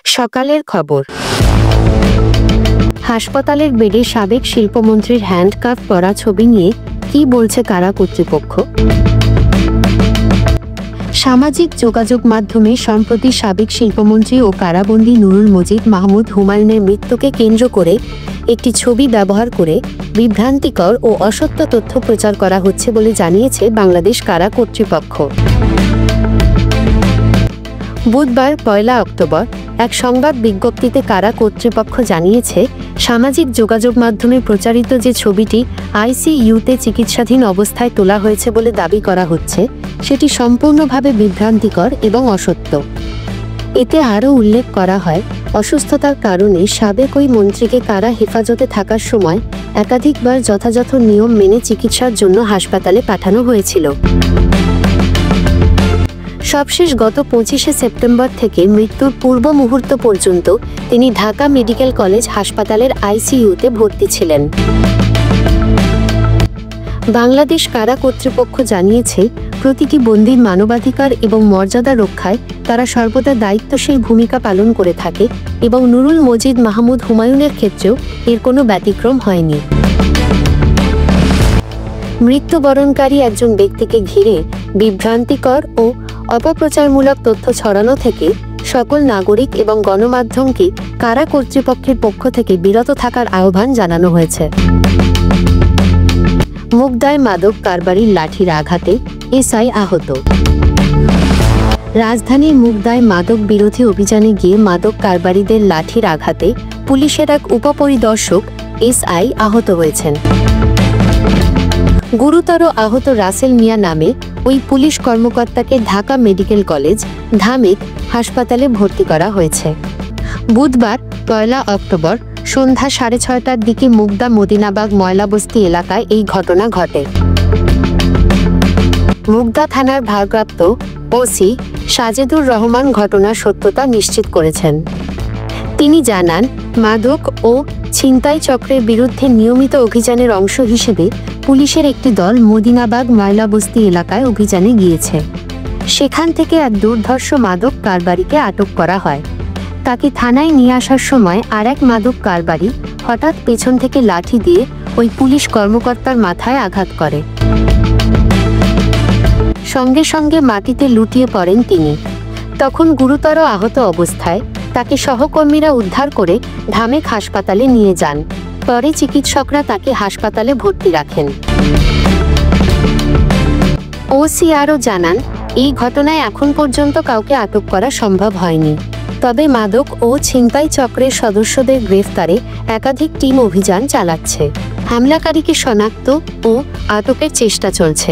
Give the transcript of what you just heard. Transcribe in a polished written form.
সকালের খবর। হাসপাতালের বেডে সাবেক শিল্পমন্ত্রীর হ্যান্ডকাফ পরা ছবি নিয়ে কি বলছে কারা কর্তৃপক্ষ? সামাজিক যোগাযোগ মাধ্যমে সম্প্রতি সাবেক শিল্পমন্ত্রী ও কারাবন্দী নুরুল মজিদ মাহমুদ হুমায়ুনের মৃত্যুকে কেন্দ্র করে একটি ছবি ব্যবহার করে বিভ্রান্তিকর ও অসত্য তথ্য প্রচার করা হচ্ছে বলে জানিয়েছে বাংলাদেশ কারা কর্তৃপক্ষ। বুধবার 1 অক্টোবর এক সংবাদ বিজ্ঞপ্তিতে কারা কর্তৃপক্ষ জানিয়েছে, সামাজিক যোগাযোগ মাধ্যমে প্রচারিত যে ছবিটি আইসিইউতে চিকিৎসাধীন অবস্থায় তোলা হয়েছে বলে দাবি করা হচ্ছে, সেটি সম্পূর্ণভাবে বিভ্রান্তিকর এবং অসত্য। এতে আরও উল্লেখ করা হয়, অসুস্থতার কারণে সাবেক ওই মন্ত্রীকে কারা হেফাজতে থাকার সময় একাধিকবার যথাযথ নিয়ম মেনে চিকিৎসার জন্য হাসপাতালে পাঠানো হয়েছিল। সবশেষ গত 25 সেপ্টেম্বর থেকে মৃত্যুর পূর্ব মুহূর্ত পর্যন্ত তিনি ঢাকা মেডিকেল কলেজ হাসপাতালের আইসিইউতে ভর্তি ছিলেন। বাংলাদেশ কারা কর্তৃপক্ষ জানিয়েছে, প্রতিটি বন্দীর মানবাধিকার এবং মর্যাদা রক্ষায় তারা সর্বদা দায়িত্বশীল ভূমিকা পালন করে থাকে এবং নুরুল মজিদ মাহমুদ হুমায়ুনের ক্ষেত্রেও এর কোনো ব্যতিক্রম হয়নি। মৃত্যুবরণকারী একজন ব্যক্তিকে ঘিরে বিভ্রান্তিকর ও অপপ্রচারমূলক তথ্য ছড়ানো থেকে সকল নাগরিক এবং গণমাধ্যমকে কারা কর্তৃপক্ষের পক্ষ থেকে বিরত থাকার আহ্বান জানানো হয়েছে। মুগদায় মাদক কারবারির লাঠির আঘাতে এসআই আহত। রাজধানীর মুগদায় মাদক বিরোধী অভিযানে গিয়ে মাদক কারবারিদের লাঠির আঘাতে পুলিশের এক উপপরিদর্শক এসআই আহত হয়েছেন। গুরুতর আহত রাসেল মিয়া নামে ওই পুলিশ কর্মকর্তাকে ঢাকা মেডিকেল কলেজ ধামেক হাসপাতালে ভর্তি করা হয়েছে। বুধবার 1 অক্টোবর সন্ধ্যা 6:30টার দিকে মুগদা মদিনাবাগ ময়লাবস্তি এলাকায় এই ঘটনা ঘটে। মুগদা থানার ভারপ্রাপ্ত ওসি সাজেদুর রহমান ঘটনার সত্যতা নিশ্চিত করেছেন। তিনি জানান, মাদক ও ছিনতাই চক্রের বিরুদ্ধে নিয়মিত অভিযানের অংশ হিসেবে পুলিশের একটি দল মদিনাবাগ ময়লাবস্তি এলাকায় অভিযানে গিয়েছে। সেখান থেকে এক দুর্ধর্ষ মাদক কারবারিকে আটক করা হয়। তাকে থানায় নিয়ে আসার সময় আর এক মাদক কারবারি হঠাৎ পেছন থেকে লাঠি দিয়ে ওই পুলিশ কর্মকর্তার মাথায় আঘাত করে। সঙ্গে সঙ্গে মাটিতে লুটিয়ে পড়েন তিনি। তখন গুরুতর আহত অবস্থায় তাকে সহকর্মীরা উদ্ধার করে ধামেক হাসপাতালে নিয়ে যান। পরে চিকিৎসকরা তাকে হাসপাতালে ভর্তি রাখেন। ওসি আরও জানান, এই ঘটনায় এখন পর্যন্ত কাউকে আটক করা সম্ভব হয়নি। তবে মাদক ও ছিনতাই চক্রের সদস্যদের গ্রেফতারে একাধিক টিম অভিযান চালাচ্ছে। হামলাকারীকে শনাক্ত ও আটকের চেষ্টা চলছে।